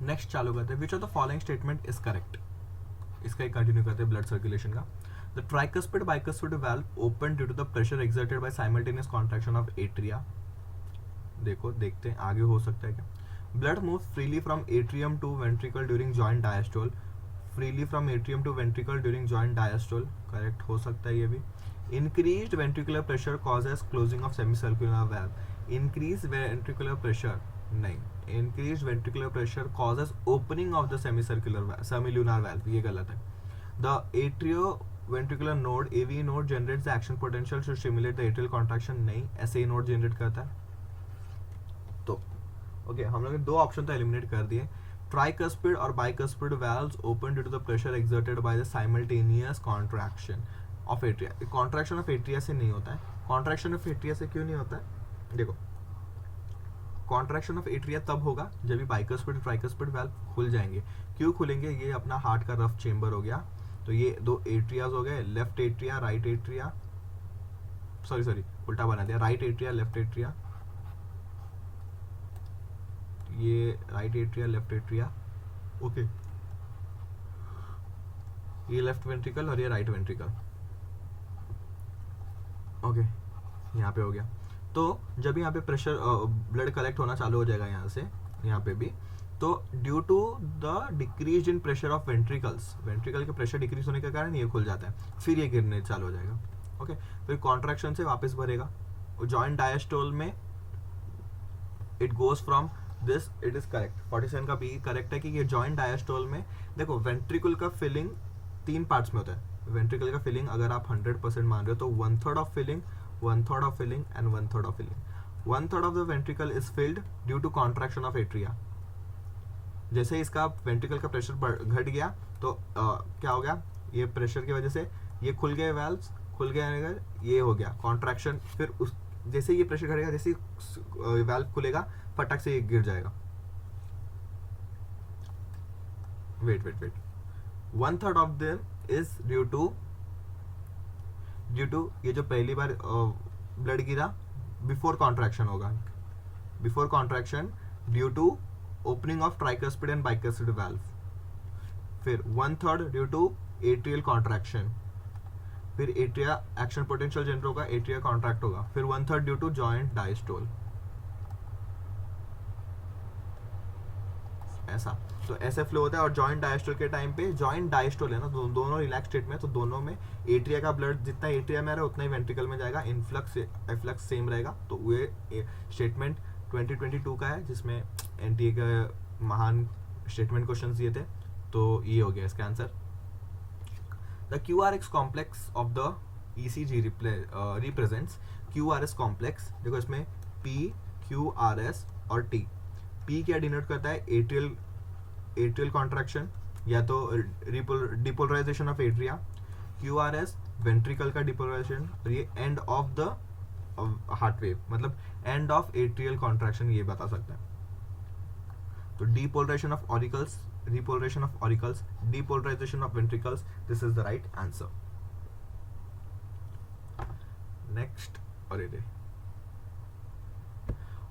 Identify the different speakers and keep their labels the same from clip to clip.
Speaker 1: Next चालू करते हैं, which of the following statement is correct. इसका ही कंटिन्यू करते हैं ब्लड सर्कुलेशन का। The tricuspid bicuspid valve open due to the pressure exerted by simultaneous contraction of atria. देखो देखते हैं आगे हो सकता है क्या। Blood move freely from atrium to ventricle during joint diastole. Freely from atrium to ventricle during joint diastole, correct हो सकता है ये भी। Increased ventricular pressure causes closing of semi circular valve. Increase ventricular pressure नहीं, increase ventricular pressure causes opening of the semilunar valve, ये गलत है। The atrio ventricular node AV node generates the action potential to stimulate the atrial contraction, नहीं, ऐसे node generate करता है। तो okay, हम लोग ने दो ऑप्शन तो एलिमिनेट कर दिए। ट्राइकस्पिड और bicuspid valves open due to the pressure exerted by the simultaneous contraction of atria. Contraction of atria से नहीं होता है। कॉन्ट्रैक्शन ऑफ एट्रिया से क्यों नहीं होता है? देखो, कॉन्ट्रैक्शन ऑफ एट्रिया तब होगा जब भी बाइकस्पिड ट्राइकस्पिड वाल्व खुल जाएंगे। क्यों खुलेंगे? ये अपना हार्ट का रफ चेंबर हो गया, तो ये दो एट्रियाज हो गए, left atria right atria, sorry उल्टा बना दिया, राइट एट्रिया लेफ्ट एट्रिया, ये right atria left atria, okay, ये लेफ्ट वेंट्रिकल और ये राइट वेंट्रिकल, ओके, यहाँ पे हो गया। तो जब यहाँ पे प्रेशर ब्लड कलेक्ट होना चालू हो जाएगा यहाँ से, यहाँ पे भी, तो due to the decrease in pressure of ventricles, ventricle का प्रेशर डिक्रीज होने के कारण ये खुल जाता है, फिर ये गिरने चालू हो जाएगा। ओके, फिर कॉन्ट्रैक्शन से वापस भरेगा। जॉइंट डायस्टोल में it goes from this, it is correct. 47 का बी करेक्ट है कि ये जॉइंट डायस्टोल में, देखो वेंट्रिकल का फिलिंग 3 पार्ट्स में होता है। वेंट्रिकल का फिलिंग अगर आप 100% मान रहे हो तो 1/3 of filling, 1/3 of filling and 1/3 of filling. 1/3 of the ventricle is filled due to contraction of atria. जैसे इसका वेंट्रिकल का प्रेशर घट गया तो क्या हो गया, ये प्रेशर की वजह से ये खुल गए वाल्व्स, खुल गए अगर ये हो गया कॉन्ट्रैक्शन, फिर उस जैसे ये प्रेशर घटेगा, जैसे वाल्व खुलेगा फटक से ये गिर जाएगा। Wait 1/3 of them is due to ये जो पहली बार ब्लड गिरा बिफोर कॉन्ट्रैक्शन होगा, before contraction due to opening of tricuspid and bicuspid valve. फिर 1/3 ड्यू टू एट्रियल कॉन्ट्रैक्शन, फिर एट्रिया एक्शन पोटेंशियल जनरेट होगा, एट्रिया कॉन्ट्रैक्ट होगा, फिर 1/3 ड्यू टू जॉइंट डायस्टोल। ऐसा, तो ऐसे फ्लो होता है। और जॉइंट डायस्टोल के टाइम पे, जॉइंट डायस्टोल है ना, तो दोनों रिलैक्स स्टेट में, तो दोनों में एट्रिया का ब्लड जितना एट्रिया में आ रहा है उतना ही वेंट्रिकल में जाएगा, इनफ्लक्स एफ्लक्स सेम रहेगा। तो ये स्टेटमेंट 2022 का है जिसमें एनटीए का महान स्टेटमेंट क्वेश्चन दिए थे। तो ये हो गया इसका answer. The QRS complex of the ECG represents QRS complex. देखो इसमें P, QRS और T। P क्या डिनोट करता है? एट्रियल कॉन्ट्रैक्शन या तो depolarisation of atria. QRS ventricle का डिपोलराइजेशन, और ये end of the heart wave, मतलब एंड ऑफ एट्रियल कॉन्ट्रैक्शन, ये बता सकता है। तो depolarisation of auricles, repolarization of auricles, depolarization of ventricles, this is the right answer. Next,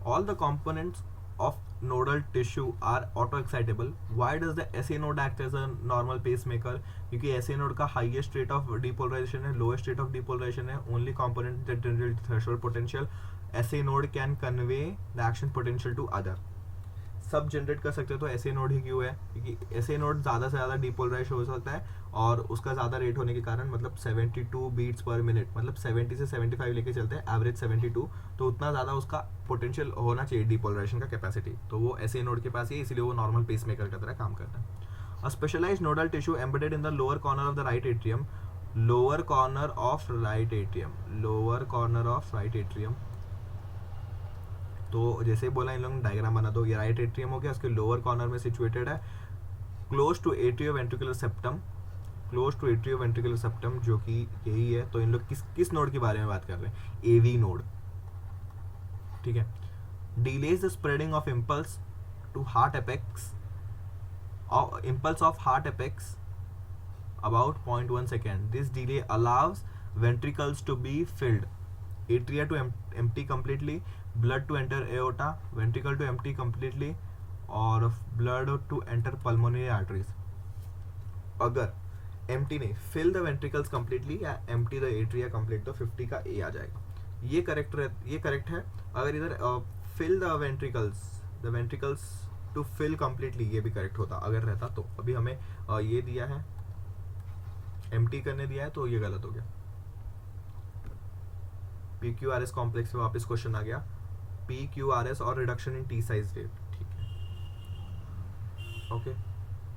Speaker 1: all the components of nodal tissue are auto-excitable. Why does the SA node act as a normal pacemaker? क्योंकि SA node का highest rate of depolarization है, lowest rate of depolarization है, only component that generates threshold potential. SA node can convey the action potential to other. सब generate कर सकते हो, तो ऐसे नोड ही क्यों है? क्योंकि ऐसे नोड ज़्यादा से ज़्यादा डिपोलराइज हो सकता है, और उसका ज़्यादा रेट होने के कारण, मतलब 72 बीट्स पर मिनट, मतलब 70 से 75 लेके चलते हैं, एवरेज 72, तो उतना ज़्यादा उसका पोटेंशियल होना चाहिए डिपोलराइजेशन का कैपेसिटी। तो वो ऐसे नोड के पास ही, इसलिए वो नॉर्मल पेसमेकर की तरह काम करता है। A specialised nodal tissue embedded in the lower corner of the right atrium, lower corner of right atrium, lower corner of right atrium. तो जैसे बोला इन लोगों ने डायग्राम बना दो, ये राइट एट्रियम हो गया, उसके लोअर कॉर्नर में सिचुएटेड है, close to atrioventricular septum, close to atrioventricular septum, जो कि यही है। तो इन लोग किस नोड के बारे में बात कर रहे हैं? एवी नोड, ठीक है। Delays the spreading of impulse to heart apex, impulse of heart apex about 0.1 second. This delay allows ventricles to be filled, atria to empty completely, blood to enter aorta, ventricle to empty completely, और blood to enter pulmonary arteries. अगर empty नहीं, fill the ventricles completely या empty the atria complete, तो 50 का ए आ जाएगा. ये correct है. अगर इधर fill the ventricles to fill completely, ये भी करेक्ट होता अगर रहता तो. अभी हमें ये दिया है, एम्प्टी करने दिया है, तो ये गलत हो गया. PQRS कॉम्प्लेक्स से वापस क्वेश्चन आ गया. PQRS और reduction in T size wave. ठीक है, ओके.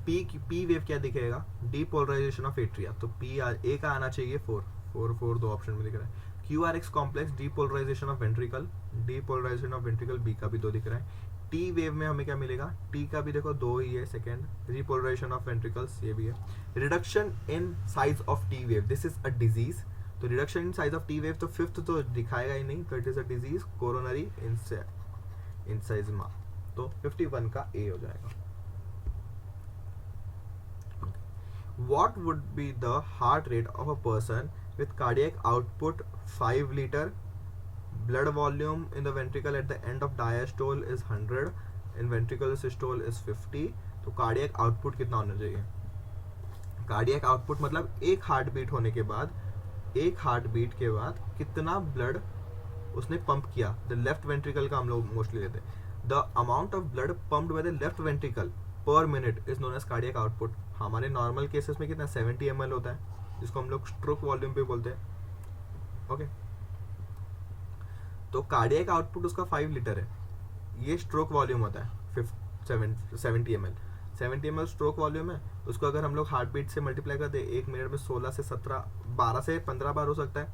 Speaker 1: पी वेव क्या दिखेगा? Depolarization of atria. तो ए का आना चाहिए 4 दो ऑप्शन में दिख रहा है. QRX complex depolarization of ventricle, B का भी 2 दिख रहा है. टी वेव में हमें क्या मिलेगा? टी का भी देखो 2 ही है, सेकेंड. रिपोलराइजेशन ऑफ वेंट्रिकल्स, ये भी है. Reduction in size of T wave, this is a disease. तो reduction in size of T wave, तो 5th तो दिखाएगा ही नहीं, तो it is a disease coronary emphysema. तो 51 का ए हो जाएगा. What would be the heart rate of a person with cardiac output 5 liter, blood volume in the ventricle at the end of diastole is 100, in ventricular systole is 50. तो cardiac output कितना होना चाहिए? cardiac output मतलब एक heart beat होने के बाद, कितना ब्लड उसने पंप किया. द लेफ्ट वेंट्रिकल का हम लोग मोस्टली लेते हैं. The amount of blood pumped by the left ventricle per minute is known as cardiac output. हमारे नॉर्मल केसेस में कितना 70 ml होता है, जिसको हम लोग स्ट्रोक वॉल्यूम पे बोलते हैं. ओके, तो कार्डियक आउटपुट उसका 5 लीटर है. ये स्ट्रोक वॉल्यूम होता है 70 ml. 70 ml स्ट्रोक वॉल्यूम है. उसको अगर हम लोग हार्ट बीट से मल्टीप्लाई कर दे, 1 मिनट में 16 से 17, 12 से 15 बार हो सकता है.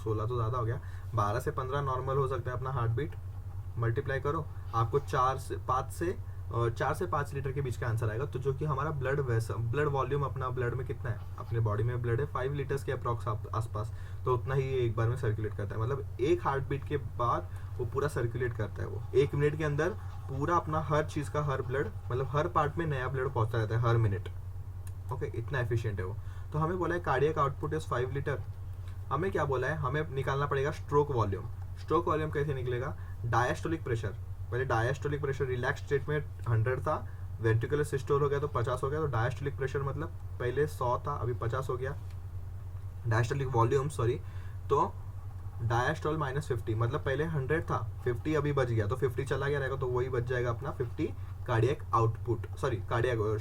Speaker 1: 16 तो ज़्यादा हो गया, 12 से 15 नॉर्मल हो सकता है अपना हार्ट बीट. मल्टीप्लाई करो, आपको 4 से 5 लीटर के बीच का आंसर आएगा. तो जो कि हमारा ब्लड वॉल्यूम अपना ब्लड में कितना है, अपने बॉडी में ब्लड है 5 लीटर्स के अप्रॉक्स आसपास. तो उतना ही एक बार में सर्कुलेट करता है. मतलब एक हार्ट बीट के बाद वो पूरा सर्कुलेट करता है. वो 1 मिनट के अंदर पूरा अपना हर चीज़ का हर ब्लड, मतलब हर पार्ट में नया ब्लड पहुंचता रहता है हर मिनट. ओके, इतना एफिशिएंट है वो. तो हमें बोला है कार्डियक आउटपुट इज 5 लीटर. हमें क्या बोला है? हमें निकालना पड़ेगा स्ट्रोक वॉल्यूम. स्ट्रोक वॉल्यूम कैसे निकलेगा? Diastolic pressure. पहले डायस्टोलिक प्रेशर रिलैक्स स्टेट में 100 था, वेंट्रिकुलर सिस्टोल हो गया तो 50 हो गया. तो डायस्टोलिक प्रेशर मतलब पहले 100 था, अभी 50 हो गया. डायस्टोलिक वॉल्यूम तो डायस्टोल माइनस 50, मतलब पहले 100 था, 50 अभी बच गया, तो 50 चला गया रहेगा, तो वही बच जाएगा अपना 50 कार्डियक आउटपुट.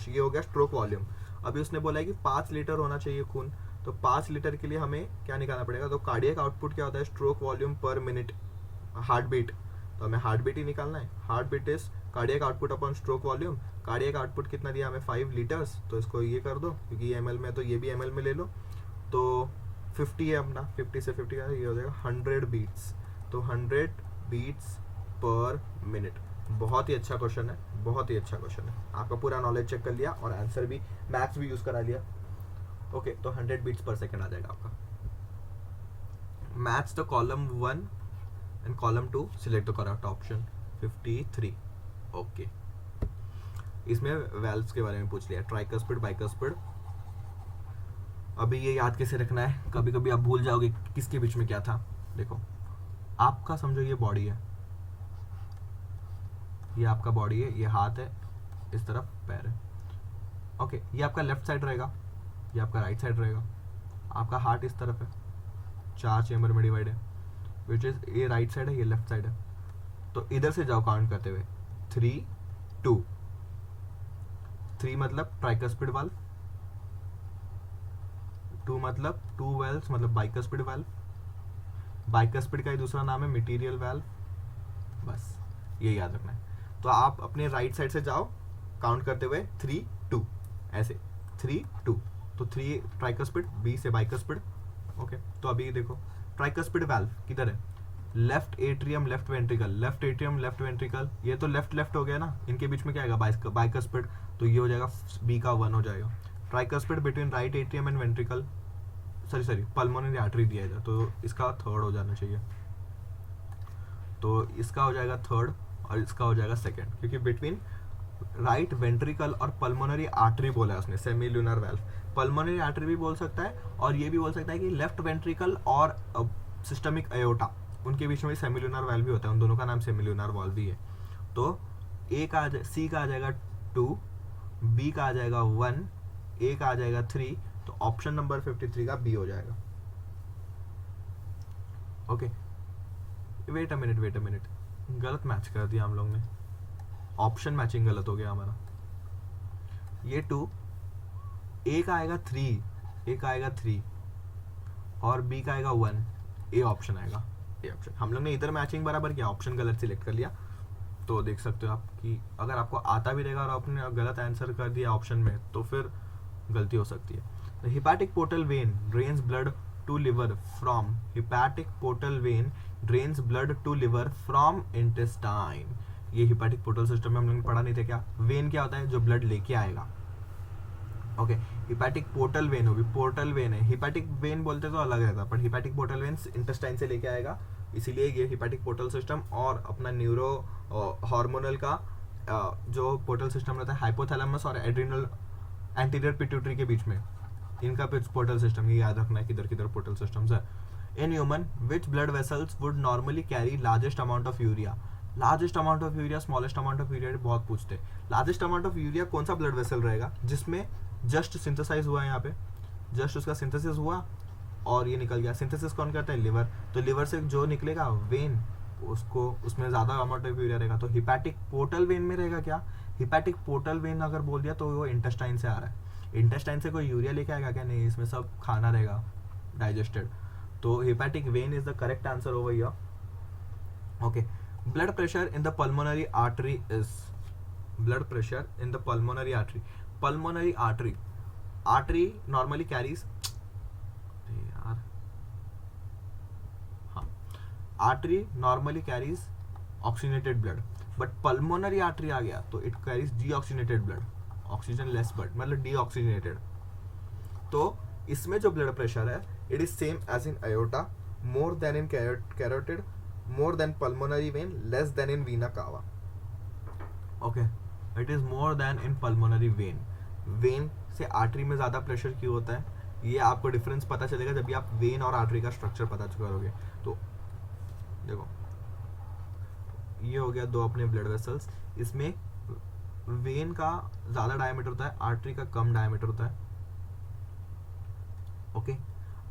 Speaker 1: ये हो गया स्ट्रोक वॉल्यूम. अभी उसने बोला है कि 5 लीटर होना चाहिए खून. तो 5 लीटर के लिए हमें क्या निकालना पड़ेगा? तो कार्डियक आउटपुट क्या होता है? Stroke volume per minute heart beat. तो हमें हार्ट बीट ही निकालना है. Heart beat is cardiac output upon stroke volume. Cardiac output कितना दिया हमें? 5 लीटर्स. तो इसको ये कर दो, क्योंकि ये ml में, तो ये भी ml में ले लो. तो 50 है अपना, 50 से 50 का ये हो जाएगा 100 बीट्स. तो 100 बीट्स पर मिनट. बहुत ही अच्छा क्वेश्चन है, बहुत ही अच्छा क्वेश्चन है. आपका पूरा नॉलेज चेक कर लिया और आंसर भी, मैथ्स भी यूज़ करा लिया. ओके, तो 100 बीट्स पर सेकेंड आ जाएगा आपका. मैथ्स तो column 1 and column 2 select the correct option 53. Okay, इसमें वेल्व्स के बारे में पूछ लिया, ट्राइकस्पिड, बाइकस्पिड. अभी ये याद कैसे रखना है? कभी कभी आप भूल जाओगे किसके बीच में क्या था. देखो, आपका समझो ये बॉडी है, ये आपका बॉडी है, ये हाथ है, इस तरफ पैर है. ओके, ये आपका लेफ्ट साइड रहेगा, ये आपका राइट साइड रहेगा. आपका हार्ट इस तरफ है, 4 चेम्बर में डिवाइड है, विच इज ये राइट साइड है, ये लेफ्ट साइड है. तो इधर से जाओ काउंट करते हुए, 3 2. 3 मतलब ट्राइकस्पिड वाल्व, 2 मतलब 2 वेल्व्स मतलब बाइकस्पिड वाल्व. बाइकस्पिड का ही दूसरा नाम है मटेरियल वाल्व. बस ये याद रखना है. तो आप अपने राइट साइड से जाओ काउंट करते हुए 3 2 ऐसे 3 2. तो 3 ट्राइकस्पिड, बी से बाइकस्पिड. ओके, तो अभी देखो ट्राइकस्पिड वाल्व किधर है? Left atrium left ventricle, left atrium left ventricle. ये तो लेफ्ट हो गया ना, इनके बीच में क्या आएगा? बाइकस्पिड. तो ये हो जाएगा बी का 1 हो जाएगा. Tricuspid between right atrium and ventricle, sorry pulmonary artery दिया जाए, तो इसका 3rd हो जाना चाहिए. तो इसका हो जाएगा 3rd और इसका हो जाएगा 2nd, क्योंकि बिटवीन राइट वेंट्रिकल और पल्मोनरी आर्टरी बोला है उसने, सेमील्यूनर वाल्व. पल्मोनरी आर्टरी भी बोल सकता है और ये भी बोल सकता है कि लेफ्ट वेंट्रिकल और सिस्टमिक अयोटा, उनके बीच में सेमील्यूनर वाल्व भी होता है. उन दोनों का नाम सेमील्यूनर वाल्व भी है. तो सी का आ जाएगा 2, बी का आ जाएगा 1, ए का आ जाएगा 3, तो ऑप्शन नंबर 53 का बी हो जाएगा. ओके, वेट अ मिनट, गलत मैच कर दिया हम लोग ने, ऑप्शन मैचिंग गलत हो गया हमारा. ये 2, ए का आएगा 3 और बी का आएगा 1, ए ऑप्शन आएगा. ए ऑप्शन हम लोग ने इधर मैचिंग बराबर किया, ऑप्शन गलत सिलेक्ट कर लिया. तो देख सकते हो आप कि अगर आपको आता भी रहेगा और आपने गलत आंसर कर दिया ऑप्शन में तो फिर गलती हो सकती है. The hepatic portal vein drains blood to liver from intestine. ये हिपैटिक पोर्टल सिस्टम में हम लोगों ने पढ़ा नहीं था क्या? वेन क्या होता है? जो ब्लड लेके आएगा. ओके, हिपैटिक पोर्टल वेन होगी, पोर्टल वेन है, हिपैटिक वेन बोलते तो अलग रहता, पर हिपैटिक पोर्टल वेन इंटेस्टाइन से लेके आएगा, इसीलिए ये हिपैटिक पोर्टल सिस्टम. और अपना न्यूरो हार्मोनल का जो पोर्टल सिस्टम रहता है हाइपोथैलेमस और एड्रिनल एंटीरियर पिट्यूटरी के बीच में, इनका पोर्टल सिस्टम ये याद रखना है किधर किधर पोर्टल सिस्टम्स है. In human which blood vessels would normally carry largest amount of urea. Largest amount of urea, smallest amount of urea बहुत पूछते हैं. लार्जेस्ट अमाउंट ऑफ यूरिया कौन सा ब्लड वेसल रहेगा जिसमें जस्ट सिंथेसाइज हुआ है, यहाँ पे जस्ट उसका सिंथेसिस हुआ और ये निकल गया. सिंथेसिस कौन करता है? लिवर. तो लिवर से जो निकलेगा वेन, उसको उसमें ज़्यादा अमाउंट ऑफ यूरिया रहेगा. तो हिपैटिक पोर्टल वेन में रहेगा क्या? हिपैटिक पोर्टल वेन अगर बोल दिया तो वो इंटेस्टाइन से आ रहा है. इंटेस्टाइन से कोई यूरिया लेके आएगा क्या? नहीं, इसमें सब खाना रहेगा डाइजेस्टेड. तो hepatic vein is the correct answer over here. Okay, blood pressure in the pulmonary artery is, blood pressure in the pulmonary artery. Pulmonary artery normally carries, artery normally carries oxygenated blood, but pulmonary artery आ गया तो it carries deoxygenated blood, oxygen less blood, मतलब deoxygenated. तो इसमें जो blood pressure है it is same as in aorta, more than in carotid, more than pulmonary when, less then in Veena कावा. Okay, it is more than in pulmonary vein. When से artery में ज्यादा pressure क्यों होता है ये आपको डिफरेंस पता चलेगा जब भी आप वेन और आर्टरी का स्ट्रक्चर पता करोगे. तो देखो, ये हो गया दो अपने ब्लड वेसल्स. इसमें वेन का ज्यादा डायमीटर होता है, आर्टरी का कम डायमीटर होता है. ओके,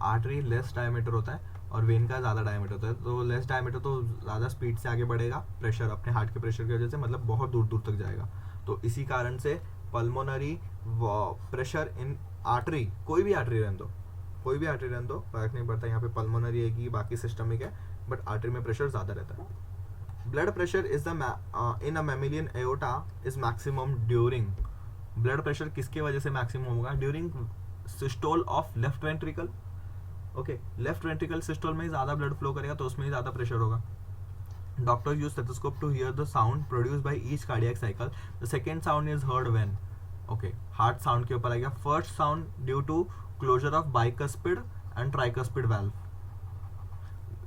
Speaker 1: आर्टरी लेस डायमीटर होता है और वेन का ज्यादा डायमीटर होता है. तो लेस डायमीटर तो ज्यादा स्पीड से आगे बढ़ेगा, प्रेशर अपने हार्ट के प्रेशर की वजह से, मतलब बहुत दूर दूर तक जाएगा. तो इसी कारण से पल्मोनरी प्रेशर इन आर्टरी, कोई भी आर्टरी रहने दो, फर्क नहीं पड़ता. यहाँ पे पल्मोनरी है कि बाकी सिस्टमिक है, बट आर्टरी में प्रेशर ज्यादा रहता है. Blood pressure is in a mammalian aorta is maximum during. Blood pressure किसके वजह से मैक्सिमम होगा? During systole of left ventricle. Okay, left ventricle systole में ही ज्यादा ब्लड फ्लो करेगा तो उसमें ही ज्यादा प्रेशर होगा. Doctors use stethoscope to hear the sound produced by each cardiac cycle. The second sound is heard when. Okay, heart sound के ऊपर आ गया. First sound due to closure of bicuspid and tricuspid valve,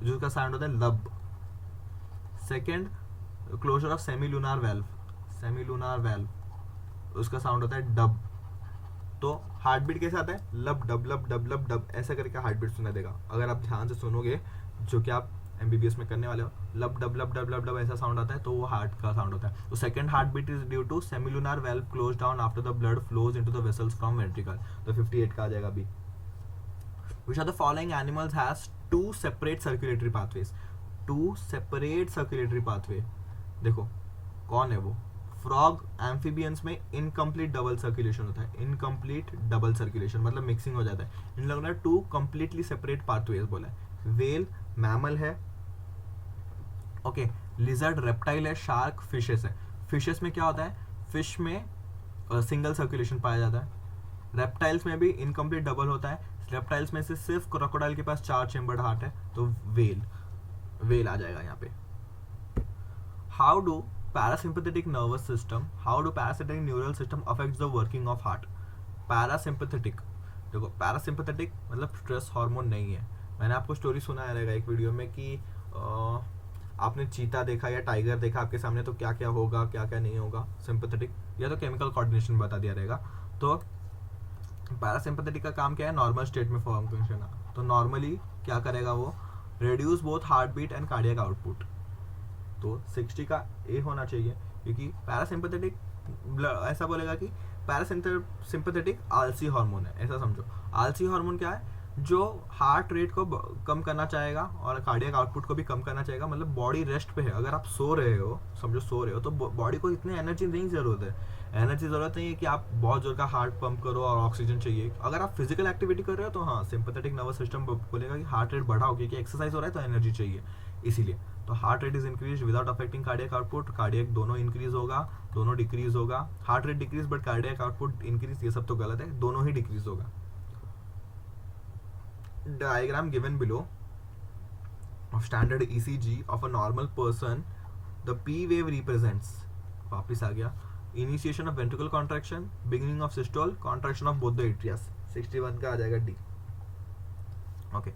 Speaker 1: जिसका sound होता है lub. Second, closure of semilunar valve, उसका sound होता है डब. तो हार्ट बीट कैसे आता है? लब डब लब डब लब डब, ऐसा करके हार्ट बीट सुनाई देगा. अगर आप ध्यान से सुनोगे, जो कि आप एमबीबीएस में करने वाले हो, लब डब लब डब लब डब ऐसा साउंड आता है, तो वो हार्ट का साउंड होता है. तो second heart beat is due to semilunar valve close down after the blood flows into the vessels from ventricle. तो 58 का आ जाएगा B. Which of the following animals has two separate circulatory pathways? देखो कौन है वो? फ्रॉग, एम्फीबियंस में incomplete double circulation होता है. इनकम्प्लीट डबल सर्कुलेशन मतलब मिक्सिंग हो जाता है. इन लोगों ने टू कंप्लीटली सेपरेट पाथवेज बोला है. वेल मैमल है. ओके, लिजर्ड रेप्टाइल है. शार्क फिशेस है. फिशेस में क्या होता है? फिश में सिंगल सर्कुलेशन पाया जाता है. रेप्टाइल्स में भी इनकम्प्लीट डबल होता है. रेप्टाइल्स में से सिर्फ क्रोकोडाइल के पास 4 चेम्बर्ड हार्ट है, तो वेल आ जाएगा यहाँ पे. How do parasympathetic nervous system, how do parasympathetic neural system affects the working of heart? Parasympathetic, देखो पैरासिम्पैथेटिक मतलब स्ट्रेस हार्मोन नहीं है. मैंने आपको स्टोरी सुनाया रहेगा एक वीडियो में कि आपने चीता देखा या टाइगर देखा आपके सामने तो क्या क्या होगा, क्या क्या नहीं होगा. सिंपैथेटिक या तो केमिकल कोऑर्डिनेशन बता दिया रहेगा. तो पैरासिम्पैथेटिक का काम क्या है? नॉर्मल स्टेट में फॉर्म करना. तो नॉर्मली क्या करेगा वो? Reduce both heart beat and cardiac output. तो 60 का ए होना चाहिए. क्योंकि पैरासिम्पथेटिक ऐसा बोलेगा कि पैरासिम्पथेटिक आलसी हार्मोन है, ऐसा समझो। आलसी हार्मोन क्या है, जो हार्ट रेट को कम करना चाहेगा और कार्डियक आउटपुट को भी कम करना चाहेगा, मतलब बॉडी रेस्ट पे है। अगर आप सो रहे हो, समझो सो रहे हो, तो बॉडी को इतनी एनर्जी नहीं ज़रूरत है। एनर्जी ज़रूरत नहीं है कि आप बहुत जोर का हार्ट पंप करो और ऑक्सीजन चाहिए। अगर आप फिजिकल एक्टिविटी कर रहे हो तो हाँ, सिंपैथेटिक नर्वस सिस्टम बोलेगा कि हार्ट रेट बढ़ाओ, क्योंकि एक्सरसाइज हो रहा है तो एनर्जी चाहिए, इसीलिए। तो heart rate is increase without affecting cardiac output. Cardiac दोनों इंक्रीज होगा, दोनों डिक्रीज होगा। Heart rate decrease but cardiac output increase, ये सब तो गलत है, दोनों ही डिक्रीज होगा। Diagram given below of standard ECG of a normal person, the P wave represents, वापिस आ गया, initiation of ventricular contraction, beginning of systole, contraction of both the atrias। 61 का आ जाएगा D। ओके,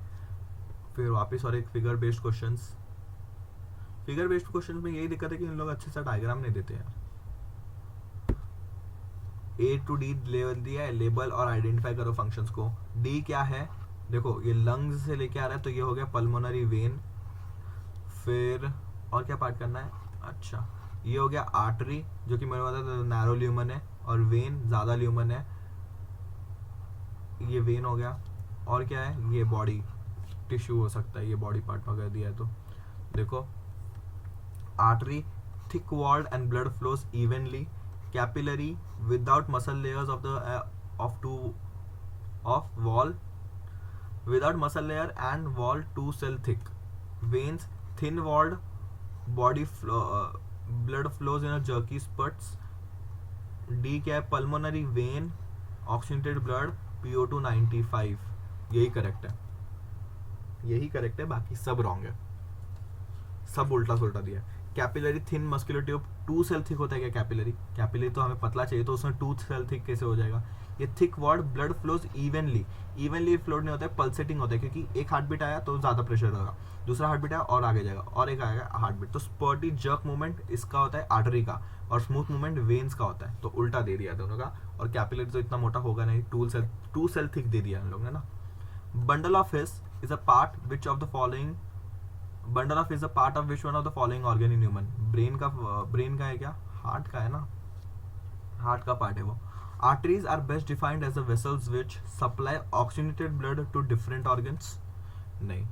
Speaker 1: फिर वापिस और एक figure based questions. Figure based questions में यही दिक्कत है कि इन लोग अच्छे से डायग्राम नहीं देते हैं। A to D लेवल दिया है, लेबल और आइडेंटिफाई करो फंक्शंस को। D क्या है, देखो ये लंग्स से लेके आ रहा है, तो ये हो गया पल्मोनरी वेन। फिर और क्या पार्ट करना है, अच्छा ये हो गया आर्टरी, जो कि मैंने बताया था नैरो ल्यूमन है, और वेन ज़्यादा ल्यूमन है, ये वेन हो गया। और क्या है, ये बॉडी टिश्यू हो सकता है, ये बॉडी पार्ट वगैरह दिया है। तो देखो artery thick walled and blood flows evenly, capillary without muscle layers of wall, without muscle layer and wall 2 cell thick, veins thin walled, body blood flows in a jerky spurts। D क्या है, pulmonary vein, oxygenated blood, PO2 95। यही correct है, यही correct है, बाकी सब wrong है, सब उल्टा सुल्टा दिया। Capillary thin muscular tube 2 cell thick होता है क्या, कैपिलरी, कैपिलरी तो हमें पतला चाहिए, तो उसमें 2 सेल थिक कैसे हो जाएगा। ये thick walled, blood flows evenly, evenly flowed नहीं होता है, पल्सेटिंग होता है, क्योंकि एक हार्ट बीट आया तो ज़्यादा प्रेशर होगा, दूसरा हार्ट बीट आया और आगे जाएगा, और एक आएगा हार्ट बीट। तो स्पर्टी जर्क मूवमेंट इसका होता है आर्टरी का, और स्मूथ मूवमेंट वेन्स का होता है, तो उल्टा दे दिया दोनों का। और कैपिलरी तो इतना मोटा होगा नहीं, 2 सेल थिक दे दिया हम लोग ने ना। Bundle of his is a part which of the following, bundle of is a part of which one of the following organ in human. Brain का है क्या, हार्ट का है ना, हार्ट का पार्ट है वो। Arteries are best defined as the vessels which supply oxygenated blood to different organs। नहीं,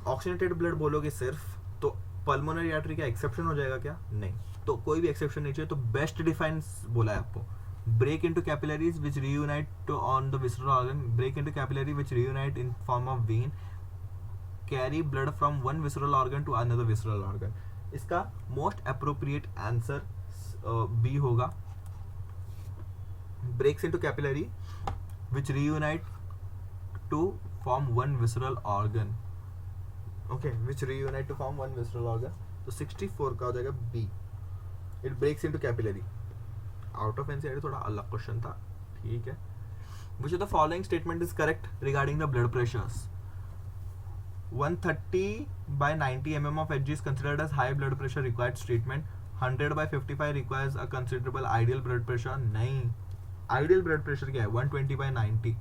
Speaker 1: oxygenated blood बोलोगे सिर्फ तो pulmonary artery का एक्सेप्शन हो जाएगा क्या, नहीं, तो कोई भी एक्सेप्शन नहीं चाहिए, तो बेस्ट डिफाइन बोला है आपको। break into capillaries which reunite on the visceral organ, break into capillary which reunite in form of vein, carry blood from one visceral organ to another visceral organ। इसका most appropriate answer B होगा, breaks into capillary which reunite to form one visceral organ। okay, which reunite to form one visceral organ, तो 64 का हो जाएगा B। it breaks into capillary। out of NCERT थोड़ा अलग question था, ठीक है। which of the following statement is correct regarding the blood pressures। 130/90 mm of Hg is considered as high blood pressure required treatment। 100/55 requires a considerable ideal blood pressure। नहीं, ideal blood pressure क्या है, 120/90,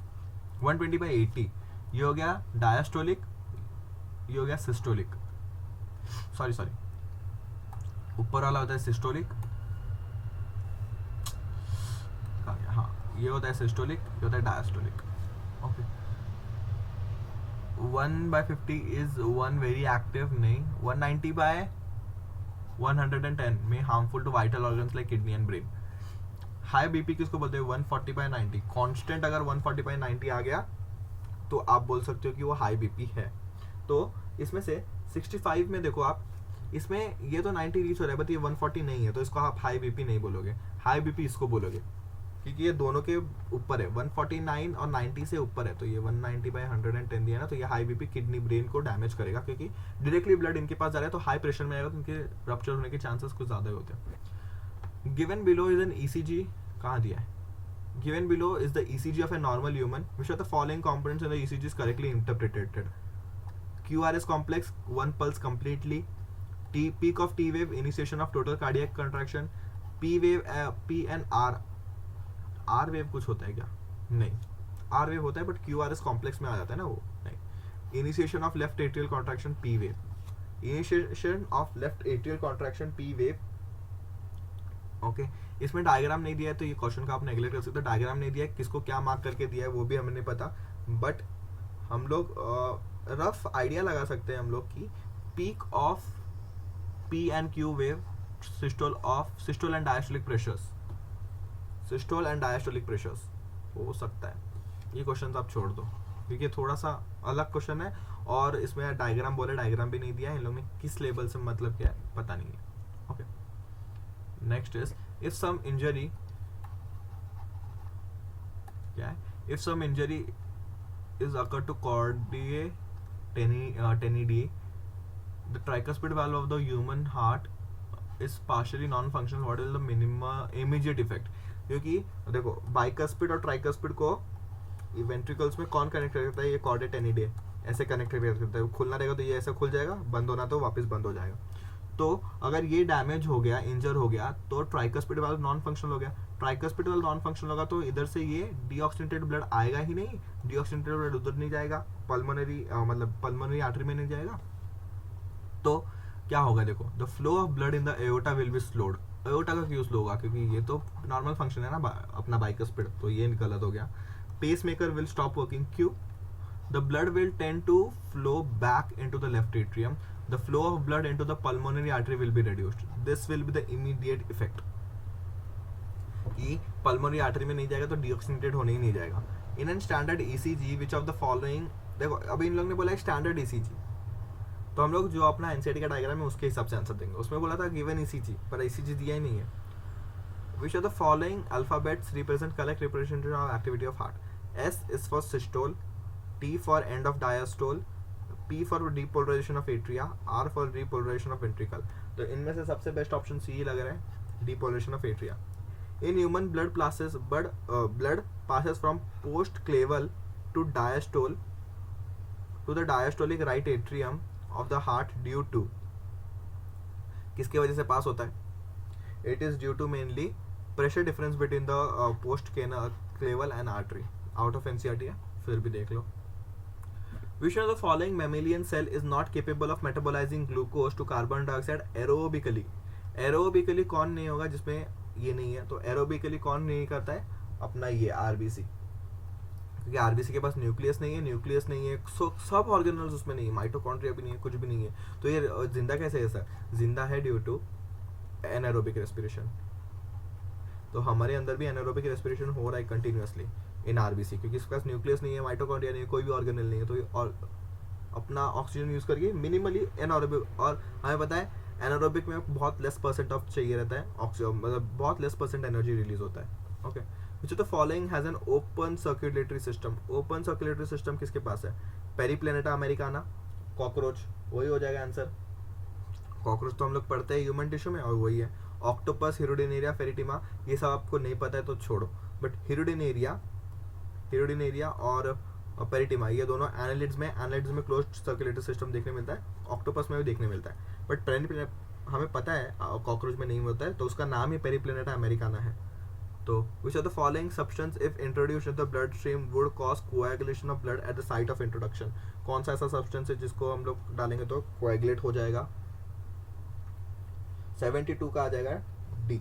Speaker 1: 120/80, ये हो गया diastolic, ये हो गया systolic, sorry ऊपर वाला होता है सिस्टोलिक, हाँ ये होता है सिस्टोलिक, ये होता है diastolic. Okay, 1/50 is 1 very active, नहीं, 190/110 में harmful to vital organs like kidney and brain. High BP किसको बोलते हैं, 140/90, कांस्टेंट अगर 140/90 आ गया तो आप बोल सकते हो कि वो हाई बीपी है। तो इसमें से 65 में देखो आप, इसमें ये तो 90 रीच हो रहा है, बट ये 140 नहीं है, तो इसको आप हाई बीपी नहीं बोलोगे, हाई बीपी इसको बोलोगे, क्योंकि ये दोनों के ऊपर है, 149 और 90 से ऊपर है, तो ये 190/110 दिया ना, तो ये हाई बीपी किडनी ब्रेन को डैमेज करेगा, क्योंकि डायरेक्टली ब्लड इनके पास जा रहा है, तो हाई प्रेशर में आएगा, तो इनके रप्चर होने के चांसेस कुछ ज़्यादा होते हैं। Given below is an ECG, कहाँ दिया है, given below is the ECG of a normal human, which are the following components in the ECG is correctly interpreted. QRS complex, 1 pulse completely, peak of T wave, initiation of total cardiac contraction, P wave, P and R wave कुछ होता है क्या, नहीं, R wave होता है but QRS complex में आ जाता है ना वो, नहीं। Initiation of left atrial contraction, P wave, initiation of left atrial contraction, P wave, okay इसमें डायग्राम नहीं दिया है तो ये क्वेश्चन का आप नेगलेक्ट कर सकते हो, डायग्राम नहीं दिया है, किसको क्या मार्क करके दिया है वो भी हमें नहीं पता, बट हम लोग रफ आइडिया लगा सकते हैं हम लोग की peak of P and Q wave systole and diastolic pressures, systole and diastolic pressures हो सकता है। ये क्वेश्चन आप छोड़ दो क्योंकि ये थोड़ा सा अलग क्वेश्चन है और इसमें डायग्राम बोले, डायग्राम भी नहीं दिया है, इन लोगों ने किस लेवल से मतलब क्या है पता नहीं है। Okay next is if some injury, क्या है, if some injury is occurred to cordae tenidae, the tricuspid valve of the human heart is partially non-functional. What is the minimum immediate effect? क्योंकि देखो बाइकस्पिड और tricuspid को ventricles में कौन connect करता है, ये कॉर्डे टेनिडे ऐसे कनेक्ट करता है, खुलना रहेगा तो ये ऐसे खुल जाएगा, बंद होना तो वापस बंद हो जाएगा। तो अगर ये डैमेज हो गया, इंजर हो गया, तो ट्राइकस्पिड वाल्व नॉन फंक्शनल हो गया। ट्राइकस्पिड वाल्व नॉन फंक्शनल होगा तो इधर से ये डीऑक्सीनेटेड ब्लड आएगा ही नहीं, डीऑक्सीनेटेड ब्लड उधर नहीं जाएगा, पल्मोनरी मतलब पल्मोनरी आर्टरी में नहीं जाएगा। तो क्या होगा, देखो the flow of blood in the aorta will be slowed. Aorta का क्यों स्लो होगा, क्योंकि ये तो नॉर्मल फंक्शन है ना अपना बाइकस्पिड, तो ये गलत हो गया। Pacemaker will stop working, क्यों, the blood will tend to flow back into the left atrium, the flow of blood into the pulmonary artery will be reduced, this will be the immediate effect कि pulmonary artery में नहीं जाएगा तो deoxygenated होने ही नहीं जाएगा। in an standard ECG which of the following, देखो अभी इन लोगों ने बोला है स्टैंडर्ड ECG, तो हम लोग जो अपना NCERT का डायग्राम है उसके हिसाब से आंसर देंगे। उसमें बोला था गिवन ECG, पर ECG दिया ही नहीं है। which of the following alphabets represent correct representation of activity of heart? S is for systole, T for end of diastole, P for depolarization of atria, R for repolarization of ventricle। तो इनमें से सबसे best option C लग रहा है, depolarization of atria। In human blood passes from post claval to diastole to the diastolic right atrium of the heart due to, किसके वजह से पास होता है? It is due to mainly pressure difference between the post claval and artery। out of NCERT है, फिर भी देख लो। Which of the following mammalian cell is not capable of metabolizing glucose to carbon dioxide aerobically? Aerobically कौन नहीं होगा जिसमें ये नहीं है, तो aerobically कौन नहीं करता है, अपना ये RBC, क्योंकि RBC के पास न्यूक्लियस नहीं है, सब ऑर्गेनल्स उसमें नहीं है, माइटोकॉन्ड्रिया भी नहीं है, कुछ भी नहीं है, तो ये जिंदा कैसे है सर? जिंदा है ड्यू टू एनारोबिक रेस्पिरेशन। तो हमारे अंदर भी एनारोबिक रेस्पिरेशन हो रहा है कंटिन्यूअसली इन आरबीसी, क्योंकि इसके पास न्यूक्लियस नहीं है, माइटोकॉन्ड्रिया नहीं है, कोई भी ऑर्गेनल नहीं है, तो ये और अपना ऑक्सीजन यूज करके मिनिमली एनारोबिक, और हमें पता है एनारोबिक में बहुत लेस परसेंट ऑफ चाहिए रहता है ऑक्सीजन, मतलब बहुत लेस परसेंट एनर्जी रिलीज होता है। Okay which of the following has an open circulatory system? Open circulatory system किसके पास है? पेरीप्लेनेटा अमेरिकाना, कॉकरोच, वही हो जाएगा आंसर। कॉकरोच तो हम लोग पढ़ते हैं ह्यूमन टिश्यू में और वही है। ऑक्टोपस, हिरोडिनेरिया, फेरिटिमा, ये सब आपको नहीं पता है तो छोड़ो, बट हिरोडिनेरिया और पेरिटिमा ये दोनों एनालिड्स में क्लोज्ड सर्कुलेटरी सिस्टम देखने मिलता है, ऑक्टोपस में भी देखने मिलता है, बट हमें पता है कॉकरोच में नहीं होता है, तो उसका नाम ही पेरीप्लेनेटा अमेरिकाना है। तो which are the following substance if introduced in the blood stream would cause coagulation of blood at the site of introduction? कौन सा ऐसा सब्सटेंस है जिसको हम लोग डालेंगे तो कोएगुलेट हो जाएगा? 72 का आ जाएगा डी,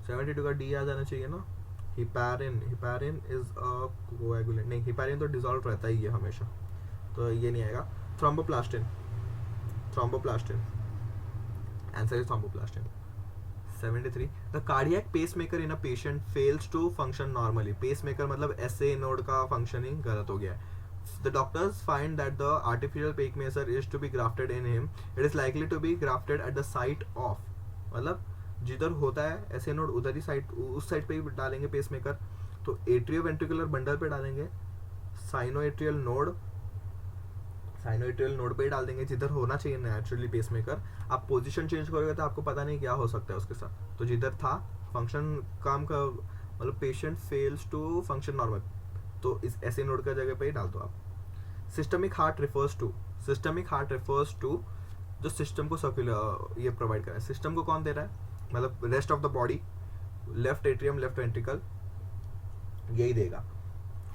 Speaker 1: 72 का डी आ जाना चाहिए ना। हिपैरिन इज अ कोएगुलेंट, नहीं हिपैरिन तो डिसॉल्व रहता ही है हमेशा, तो ये नहीं आएगा। Thromboplastin, answer is thromboplastin. 73 the cardiac pacemaker in a patient fails to function normally. Pacemaker मतलब एसए नोड का फंक्शनिंग गलत हो गया है। The doctors find that the artificial pacemaker is to be grafted in him. It is likely to be grafted at the site of, मतलब जिधर होता है ऐसे नोड उधर ही साइड, उस साइड पे ही डालेंगे पेसमेकर, तो एट्रियोवेंट्रिकुलर बंडल पे डालेंगे, साइनोएट्रियल नोड पे ही डाल देंगे जिधर होना चाहिए नेचुरली पेसमेकर। आप पोजीशन चेंज करोगे तो आपको पता नहीं क्या हो सकता है उसके साथ, तो जिधर था फंक्शन काम का मतलब patient fails to function normal, तो इस ऐसे नोड का जगह पे ही डाल दो आप। सिस्टमिक हार्ट रिफर्स टू जो सिस्टम को सर्कुलर ये प्रोवाइड कर रहा है। सिस्टम को कौन दे रहा है, मतलब rest of the body, left atrium, left ventricle, यही देगा।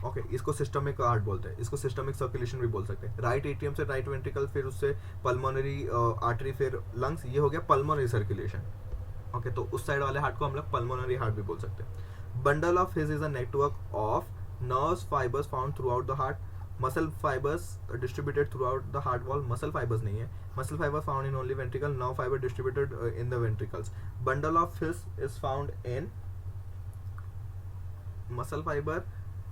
Speaker 1: ओके इसको सिस्टमिक हार्ट बोलते हैं, इसको सिस्टमिक सर्कुलेशन भी बोल सकते हैं। राइट एट्रियम से राइट वेंट्रिकल, फिर उससे पल्मोनरी आर्टरी, फिर लंग्स, ये हो गया पल्मोनरी सर्कुलेशन। ओके, तो उस साइड वाले हार्ट को हम लोग पल्मोनरी हार्ट भी बोल सकते हैं. Bundle of his is a network of nerves fibres found through out the heart. Muscle fibres distributed through out the heart wall. Muscle fibres नहीं है, muscle fibre found in only ventricle. Nerve fibre distributed in the ventricles. Bundle of his is found in muscle fibre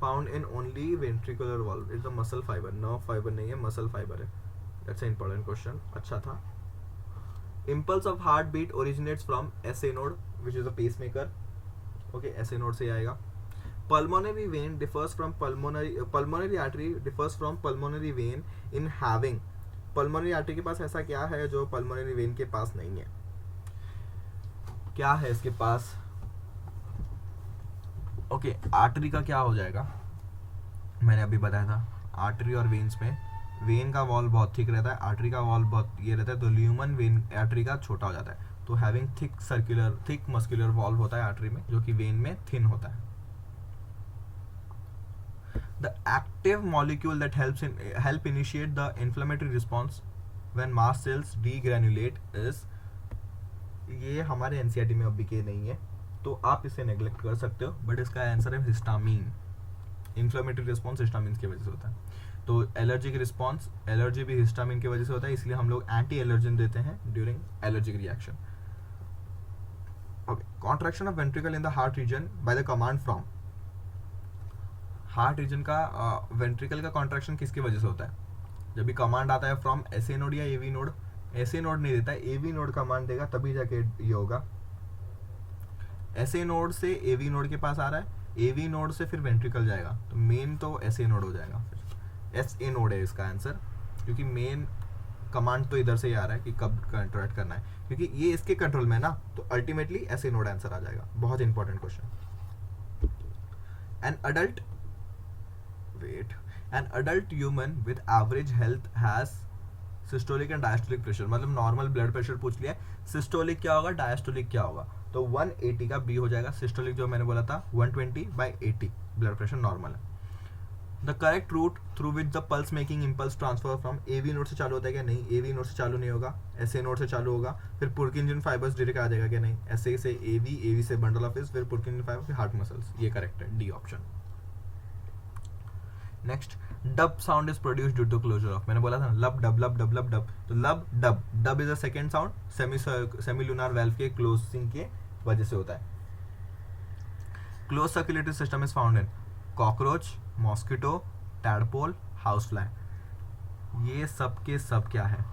Speaker 1: found in only ventricular valve. Is the muscle fibre, nerve fibre नहीं है, muscle fibre है. That's a important question. अच्छा था. Impulse of heartbeat originates from SA node, which is a pacemaker. Okay, SA node से आएगा. Pulmonary vein differs from pulmonary artery differs from pulmonary vein in having. Pulmonary artery के पास ऐसा क्या है जो pulmonary vein के पास नहीं है? क्या है इसके पास? Okay, artery का क्या हो जाएगा? मैंने अभी बताया था, आर्टरी और वेन्स में वेन का वॉल बहुत थिक रहता है, आर्टरी का वॉल बहुत ये रहता है, तो ल्यूमन वेन आर्टरी का छोटा हो जाता है. तो हैविंग थिक मस्कुलर वॉल्व होता है आर्टरी में, जो कि वेन में थिन होता है. The active molecule that help initiate the inflammatory response when mast cells degranulate is. ये हमारे एनसीईआरटी में अभी के नहीं है, तो आप इसे नेग्लेक्ट कर सकते हो, बट इसका आंसर है हिस्टामीन. इन्फ्लेमेटरी रिस्पॉन्स हिस्टामिन की वजह से होता है. तो एलर्जिक रिस्पॉन्स, एलर्जी भी हिस्टामिन की वजह से होता है, इसलिए हम लोग एंटी एलर्जिन देते हैं during allergic reaction. Okay, contraction of ventricle in the heart region by the command from. Heart region का वेंट्रिकल का कॉन्ट्रैक्शन किसकी वजह से होता है? जब भी कमांड आता है फ्रॉम एसए नोड या एवी नोड. एसए नोड नहीं देता है, एवी नोड कमांड देगा तभी जाके ये होगा. एसए नोड से एवी नोड के पास आ रहा है, एवी नोड से फिर वेंट्रिकल जाएगा, तो मेन तो एसए नोड हो जाएगा. फिर एसए नोड है इसका आंसर, क्योंकि मेन कमांड तो इधर से ही आ रहा है कि कब कंट्रैक्ट करना है, क्योंकि ये इसके कंट्रोल में है ना, तो अल्टीमेटली एसए नोड आंसर आ जाएगा. बहुत important question. An adult human with average health has systolic and diastolic pressure. मतलब नॉर्मल ब्लड प्रेशर पूछ लिया, सिस्टोलिक क्या होगा, डायस्टोलिक क्या होगा, तो 180 का बी हो जाएगा. सिस्टोलिक जो मैंने बोला था 120/80 ब्लड प्रेशर नॉर्मल है. The correct route through which the pulse making impulse transfer from AV node से चालू होता है क्या? नहीं, एवी नोड से चालू नहीं होगा, एसए नोड से चालू होगा. फिर पुर्किंजन फाइबर्स डायरेक्ट आ जाएगा क्या? नहीं, एसए से एवी, एवी से बंडल ऑफ फिर पुर्किंजन फाइबर, फिर हार्ट मसल्स. ये करेक्ट है, D option. Next, dub sound is produced due to closure of. मैंने बोला था लब डब लब डब लब डब, तो लब dub, dub is a second sound semi lunar valve के क्लोजिंग के वजह से होता है. Close circulatory system is found in cockroach, mosquito, tadpole, house fly. ये सब के सब क्या है?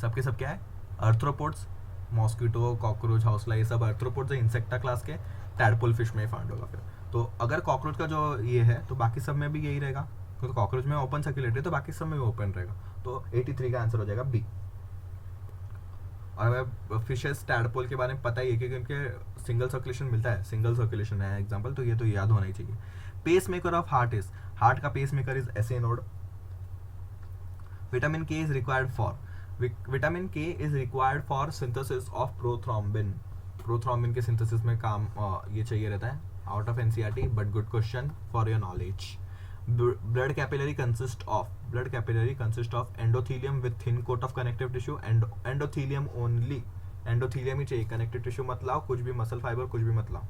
Speaker 1: सब के सब क्या है? अर्थ्रोपोड्स. मॉस्किटो, कॉकरोच, हाउस फ्लाई, ये सब अर्थ्रोपोड्स है, इंसेक्टा क्लास के. टैडपोल फिश में फाउंड होगा. फिर तो अगर कॉकरोच का जो ये है तो बाकी सब में भी यही रहेगा, क्योंकि कॉकरोच में ओपन सर्कुलेटरी, तो बाकी सब में भी ओपन रहेगा. तो 83 का आंसर हो जाएगा बी. और हमें फिशेस टैडपोल के बारे में पता ही है, क्योंकि उनके सिंगल सर्कुलेशन मिलता है, सिंगल सर्कुलेशन है एग्जाम्पल, तो ये तो याद होना ही चाहिए. Pace maker of heart is, heart का pace maker is SA node. Vitamin K is required for, vitamin K is required for synthesis of prothrombin. Prothrombin के सिंथेसिस में काम ये चाहिए रहता है. Out of NCERT, but good question for your knowledge. Blood capillary consist of endothelium with thin coat of connective tissue. Endothelium only, endothelium ही चाहिए, connective tissue मत लाओ, कुछ भी मसल फाइबर कुछ भी मत लाओ,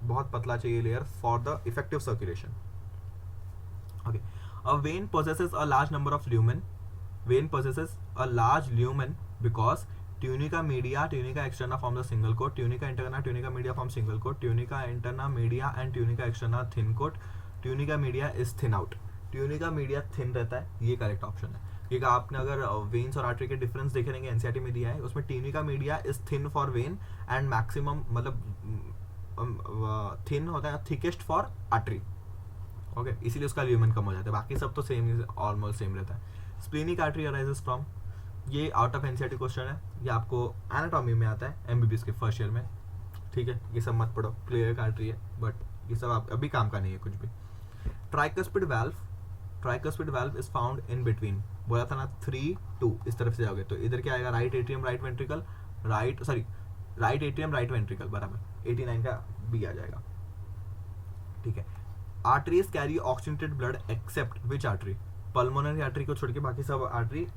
Speaker 1: बहुत पतला चाहिए layer for the effective circulation. Okay, a when possesses a large number of lumen. Vein possesses a large lumen because tunica media, tunica externa form the single coat, tunica interna, tunica media form single coat, tunica interna media and tunica externa thin coat, tunica media is thin out. tunica media thin रहता है, ये correct option है. क्योंकि आपने अगर veins और artery के difference देखे रहेंगे, एनसीईआरटी में दिया है, उसमें tunica media is thin for vein and maximum मतलब थिन होता है, थिकेस्ट फॉर आर्टरी. ओके, इसीलिए उसका ल्यूमन कम हो जाता है, बाकी सब तो सेम, ऑलमोस्ट सेम रहता है. स्प्लीनिक आर्टरी अराइजेस फ्रॉम, ये आउट ऑफ एनसीईआरटी क्वेश्चन है, ये आपको एनाटॉमी में आता है एमबीबीएस के फर्स्ट ईयर में. ठीक है, ये सब मत पढ़ो, क्लियर आर्टरी है, बट ये सब आप अभी काम का नहीं है कुछ भी. Tricuspid valve is found in between, बोला था ना 3-2, इस तरफ से जाओगे तो इधर क्या आएगा? Right atrium right ventricle, right atrium right ventricle बराबर. 89 का बी आ जाएगा. ठीक है. Arteries carry oxygenated blood except which artery? Pulmonary artery को छोड़ के बाकी सब आर्टरी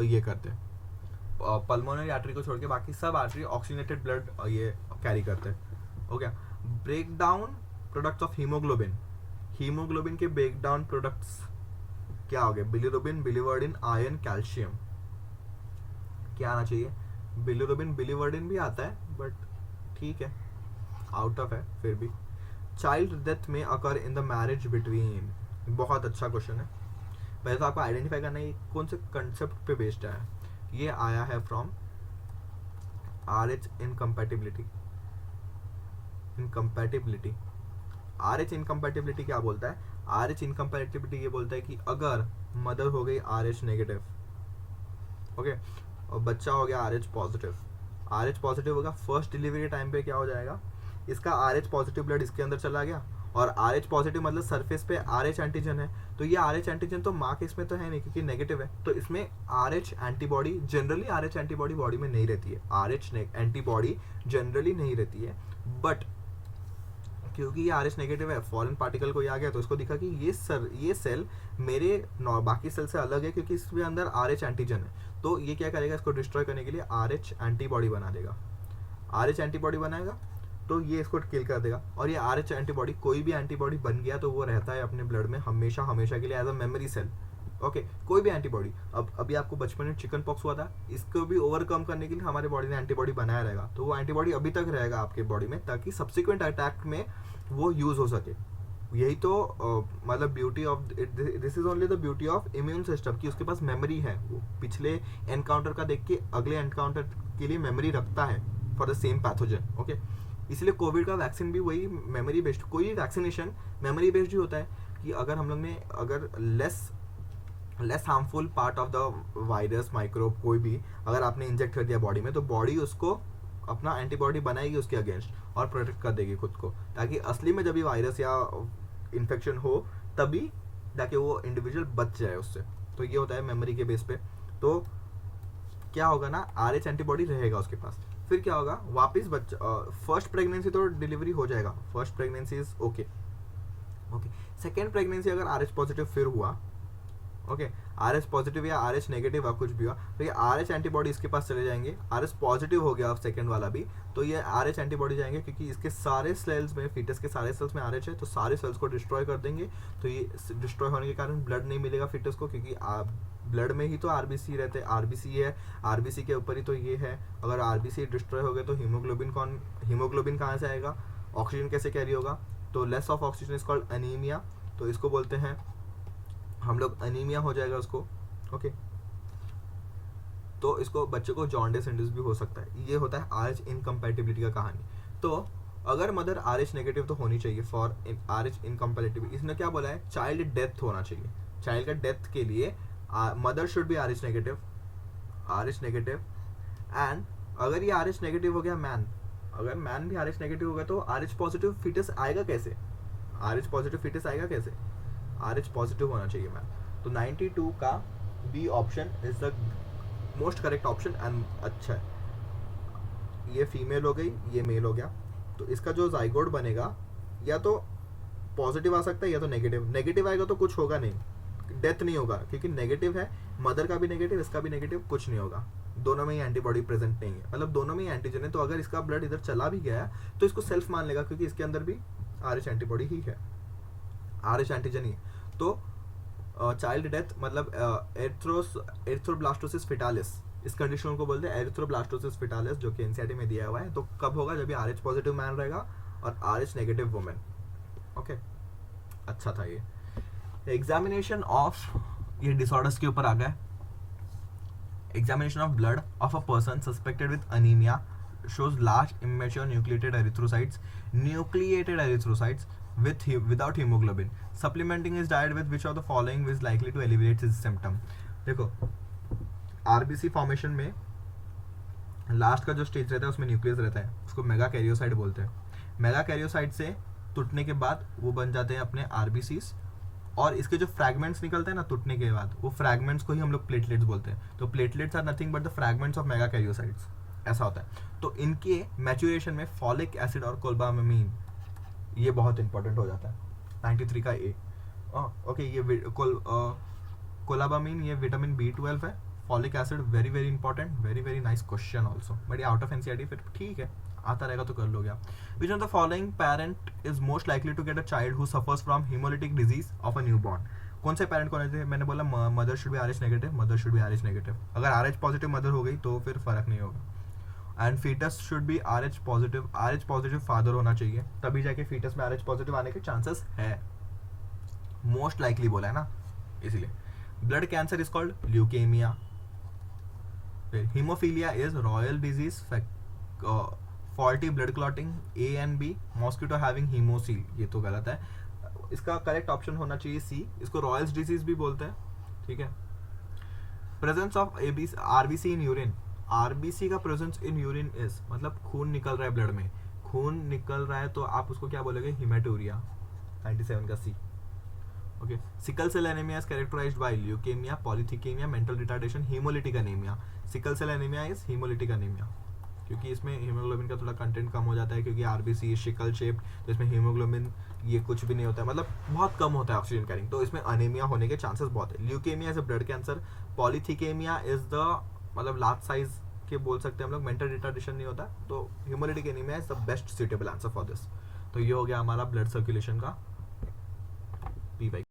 Speaker 1: ये करते हैं, पल्मोनरी आर्टरी को छोड़ के बाकी सब आर्टरी ऑक्सीजनेटेड ब्लड ये कैरी करते हैं। Okay, break down products of haemoglobin, haemoglobin के ब्रेक डाउन प्रोडक्ट्स क्या हो गए? Bilirubin, biliverdin, iron, calcium. क्या आना चाहिए? बिलिरुबिन, बिलिवर्डिन भी आता है बट ठीक है, आउट ऑफ है फिर भी। चाइल्ड डेथ में अकर इन द मैरिज बिटवीन, बहुत अच्छा क्वेश्चन है। पहले तो आपको आइडेंटिफाई करना है कौन से कंसेप्ट पे बेस्ड है। ये आया है from RH incompatibility. Incompatibility, RH incompatibility क्या बोलता है? RH इनकम्पैटिबिलिटी ये बोलता है कि अगर मदर हो गई RH नेगेटिव, ओके, और बच्चा हो गया RH पॉजिटिव, RH पॉजिटिव होगा, फर्स्ट डिलीवरी टाइम पे क्या हो जाएगा? इसका RH पॉजिटिव ब्लड इसके अंदर चला गया, और RH पॉजिटिव मतलब सरफेस पे RH एंटीजन है, तो ये RH एंटीजन तो माँ के इसमें तो है नहीं क्योंकि नेगेटिव है, तो इसमें RH antibody, generally RH antibody body में नहीं रहती है, RH एंटीबॉडी जनरली नहीं रहती है, बट क्योंकि ये RH नेगेटिव है, फॉरेन पार्टिकल को आ गया तो इसको दिखा कि ये सेल मेरे बाकी सेल से अलग है क्योंकि इसके अंदर RH एंटीजन है, तो ये क्या करेगा? इसको डिस्ट्रॉय करने के लिए RH एंटीबॉडी बना देगा। RH एंटीबॉडी बनाएगा तो ये इसको किल कर देगा, और ये RH एंटीबॉडी, कोई भी एंटीबॉडी बन गया तो वो रहता है अपने ब्लड में हमेशा हमेशा के लिए as a memory cell. Okay, कोई भी एंटीबॉडी, अब अभी आपको बचपन में चिकन पॉक्स हुआ था, इसको भी ओवरकम करने के लिए हमारे बॉडी ने एंटीबॉडी बनाया रहेगा, तो वो एंटीबॉडी अभी तक रहेगा आपके बॉडी में ताकि सब्सिक्वेंट अटैक में वो यूज हो सके। यही तो मतलब beauty of this is only the beauty of immune system कि उसके पास मेमोरी है, वो पिछले एनकाउंटर का देख के अगले एनकाउंटर के लिए मेमोरी रखता है for the same pathogen. Okay, इसलिए कोविड का वैक्सीन भी वही मेमोरी बेस्ड, कोई भी वैक्सीनेशन मेमोरी बेस्ड ही होता है कि अगर हम लोग ने अगर less harmful part of the virus microbe कोई भी अगर आपने इंजेक्ट कर दिया बॉडी में, तो बॉडी उसको अपना एंटीबॉडी बनाएगी उसके अगेंस्ट और प्रोटेक्ट कर देगी खुद को, ताकि असली में जब भी वायरस या इन्फेक्शन हो तभी ताकि वो इंडिविजुअल बच जाए उससे। तो ये होता है मेमोरी के बेस पे। तो क्या होगा ना, RH एंटीबॉडी रहेगा उसके पास, फिर क्या होगा? वापस बच्चा फर्स्ट प्रेगनेंसी तो डिलीवरी हो जाएगा, first pregnancy is okay. Second pregnancy अगर RH पॉजिटिव फिर हुआ, ओके, RH पॉजिटिव या RH नेगेटिव कुछ भी हुआ, तो ये RH एंटीबॉडी इसके पास चले जाएंगे। RH पॉजिटिव हो गया अब सेकंड वाला भी, तो ये RH एंटीबॉडी जाएंगे क्योंकि इसके सारे सेल्स में, फीटस के सारे सेल्स में RH है, तो सारे सेल्स को डिस्ट्रॉय कर देंगे। तो ये डिस्ट्रॉय होने के कारण ब्लड नहीं मिलेगा फीटस को, क्योंकि ब्लड में ही तो RBC रहते हैं, RBC है, RBC के ऊपर ही तो ये है। अगर RBC डिस्ट्रॉय हो गए तो हीमोग्लोबिन कहाँ से आएगा? ऑक्सीजन कैसे कैरी होगा? तो less of oxygen is called anaemia, तो इसको बोलते हैं हम लोग, अनीमिया हो जाएगा उसको। ओके, तो इसको बच्चे को जॉन्डिस इंड्यूस भी हो सकता है। ये होता है RH इनकम्पैटिबिलिटी का कहानी। तो अगर मदर RH नेगेटिव तो होनी चाहिए फॉर RH इनकम्पैटिबिलिटी। इसने क्या बोला है? चाइल्ड डेथ होना चाहिए। चाइल्ड का डेथ के लिए mother should B RH negative, and अगर ये RH नेगेटिव हो गया मैन, अगर मैन भी RH नेगेटिव हो गया तो RH पॉजिटिव फीटस आएगा कैसे? RH पॉजिटिव फीटस आएगा कैसे? RH पॉजिटिव होना चाहिए मैन। तो 92 का B option is the most correct option and अच्छा है। ये फीमेल हो गई, ये मेल हो गया, तो इसका जो जाइगोट बनेगा या तो पॉजिटिव आ सकता है या तो नेगेटिव। नेगेटिव आएगा तो कुछ होगा नहीं, डेथ नहीं होगा, क्योंकि नेगेटिव है, मदर का भी नेगेटिव, इसका भी नेगेटिव, कुछ नहीं होगा। दोनों में ही एंटीबॉडी प्रेजेंट नहीं है, मतलब दोनों में ही एंटीजन है। तो अगर इसका ब्लड इधर चला भी गया तो इसको सेल्फ मान लेगा क्योंकि इसके अंदर भी RH एंटीबॉडी ही है, RH एंटीजन ही। तो चाइल्ड डेथ मतलब एरिथ्रोब्लास्टोसिस फिटालिस, इस कंडीशन को बोलते हैं एरिथ्रोब्लास्टोसिस फिटालिस, जो कि एनसीईआरटी में दिया हुआ है। तो कब होगा? जब भी RH पॉजिटिव मैन रहेगा और RH नेगेटिव वुमेन। ओके, अच्छा था ये। एग्जामिनेशन ऑफ ये डिसऑर्डर्स के ऊपर आ गए। Examination of blood of a person suspected with anaemia shows large immature nucleated erythrocytes without hemoglobin. Supplementing his diet with which of the following is likely to alleviate his symptom? देखो, RBC formation में last का जो stage रहता है उसमें nucleus रहता है, उसको मेगा कैरियोसाइट बोलते हैं। मेगा कैरियोसाइट से टूटने के बाद वो बन जाते हैं अपने RBCs, और इसके जो फ्रैगमेंट्स निकलते हैं ना टूटने के बाद, वो फ्रैगमेंट्स को ही हम लोग प्लेटलेट्स बोलते हैं। तो platelets are nothing but the fragments of megakaryocytes, ऐसा होता है। तो इनके मैच्योरेशन में फॉलिक एसिड और कोलबामाइन ये बहुत इंपॉर्टेंट हो जाता है। 93 का ए। ओके, ये कोलाबामीन ये विटामिन B12 है, folic acid very very important, very very nice question also, but ये आउट ऑफ एनसीईआरटी, फिर ठीक है, आता रहेगा तो कर लोगे आप. Which of the following parent is most likely to get a child who suffers from haemolytic disease of a newborn. कौन से पेरेंट को होना चाहिए? मैंने बोला mother should be Rh negative, mother should be Rh negative. अगर Rh positive mother हो गई तो फिर फर्क नहीं होगा. And foetus should be Rh positive father होना चाहिए, तभी जाके फीटस में आरएच पॉजिटिव आने के चांसेस है. मोस्ट लाइकली बोला है ना, इसीलिए. Blood cancer is called leukaemia. फिर haemophilia is royal disease, faulty blood clotting, A and B, mosquito having haemocoel, ये तो गलत है. इसका करेक्ट ऑप्शन होना चाहिए सी. इसको रॉयल्स डिजीज भी बोलते हैं, ठीक है. Presence of RBC in urine. RBC का प्रेजेंस इन यूरिन इज, मतलब खून निकल रहा है ब्लड में, खून निकल रहा है तो आप उसको क्या बोलोगे? हिमेटूरिया. 97 का C. Okay. Sickle cell anaemia is characterised by leukaemia, polycythaemia, mental retardation, haemolytic anaemia. Sickle cell anaemia is haemolytic anaemia, क्योंकि इसमें हीमोग्लोबिन का थोड़ा कंटेंट कम हो जाता है, क्योंकि आरबीसी शिकल शेप्ड, तो इसमें हीमोग्लोबिन ये कुछ भी नहीं होता है, मतलब बहुत कम होता है ऑक्सीजन कैरिंग, तो इसमें अनीमिया होने के चांसेस बहुत है. Leukaemia is a blood cancer. Polycythaemia is the, मतलब लार्ज साइज के बोल सकते हैं हम लोग, मेंटल रिटार्डेशन नहीं होता, तो haemolytic anaemia is the best suitable answer for this. तो ये हो गया हमारा ब्लड सर्कुलेशन का पी वाई